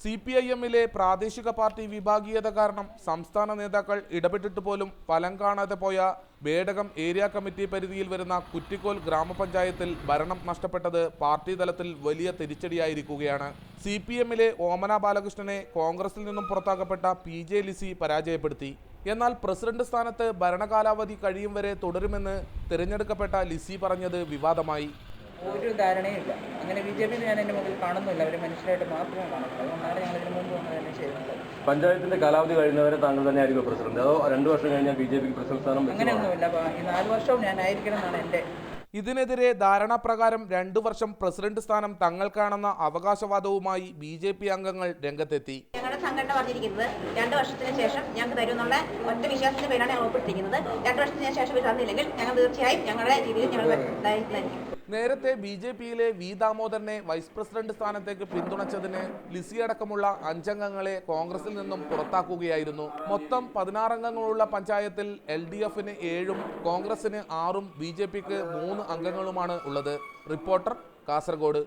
CPIM-ലെ പ്രാദേശിക പാർട്ടി വിഭാഗീയത കാരണം സംസ്ഥാന നേതാക്കൾ ഇടപെട്ടിട്ട് പോലും ഫലം കാണാതെ പോയ ബേഡകം ഏരിയ കമ്മിറ്റി പരിധിയിൽ വരുന്ന കുറ്റിക്കോൽ ഗ്രാമപഞ്ചായത്തിൽ ഭരണം നഷ്ടപ്പെട്ടത് പാർട്ടി തലത്തിൽ വലിയ തിരിച്ചടിയായിരിക്കുകയാണ്. CPM-ലെ ഓമന ബാലകൃഷ്ണനെ കോൺഗ്രസിൽ നിന്നും പുറത്താക്കപ്പെട്ട PJ ലിസി പരാജയപ്പെടുത്തി. എന്നാൽ പ്രസിഡന്റ് സ്ഥാനത്ത് ഭരണകാലാവധി കഴിയും വരെ തുടരുമെന്ന് തിരഞ്ഞെടുക്കപ്പെട്ട ലിസി പറഞ്ഞത് വിവാദമായി. ഒരു ധാരണയില്ല. അങ്ങനെ BJP ഞാൻ എൻ്റെ മുമ്പിൽ കാണുന്നില്ല. അവർ മനുഷ്യരായിട്ട് മാത്രമേ കാണുന്നുള്ളൂ. അതുകൊണ്ടാണ് ഞങ്ങൾ ഇതിന് മുമ്പ് വന്ന് തന്നെ ചെയ്യുന്നത്. പഞ്ചായത്തിന്റെ കാലാവധി കഴിയുന്നവരെ താങ്കൾ തന്നെ ആയിരിക്കും പ്രസിഡന്റ്, അതോ 2 വർഷം കഴിഞ്ഞാൽ BJP പ്രസിഡന്റ് സ്ഥാനം? അങ്ങനെയൊന്നുമില്ല. ഈ 4 വർഷവും ഞാൻ ആയിരിക്കണം എന്നാണ് എൻ്റെ. ഇതിനെതിരെ ധാരണാപ്രകാരം 2 വർഷം പ്രസിഡന്റ് സ്ഥാനം തങ്ങൾക്കാണെന്ന അവകാശവാദവുമായി BJP അംഗങ്ങൾ രംഗത്തെത്തി. ഞങ്ങളുടെ സംഘടന പറഞ്ഞിരിക്കുന്നത് 2 വർഷത്തിന് ശേഷം ഞങ്ങൾക്ക് തരുമെന്നുള്ള ഒറ്റ വിശ്വാസത്തിന്റെ പേരാണ് ഞങ്ങൾ ഒപ്പിട്ടിരിക്കുന്നത്. 2 വർഷത്തിന് ശേഷം തന്നില്ലെങ്കിൽ ഞങ്ങൾ തീർച്ചയായും ഞങ്ങളുടെ രീതിയിൽ ഞങ്ങൾ ഇതായിരിക്കും. നേരത്തെ BJP-യിലെ V. ദാമോദരനെ വൈസ് പ്രസിഡന്റ് സ്ഥാനത്തേക്ക് പിന്തുണച്ചതിന് ലിസി അടക്കമുള്ള 5 അംഗങ്ങളെ കോൺഗ്രസിൽ നിന്നും പുറത്താക്കുകയായിരുന്നു. മൊത്തം 16 അംഗങ്ങളുള്ള പഞ്ചായത്തിൽ LDF-ന് 7-ഉം കോൺഗ്രസിന് 6-ഉം BJP-ക്ക് 3 അംഗങ്ങളുമാണ് ഉള്ളത്. റിപ്പോർട്ടർ, കാസർഗോഡ്.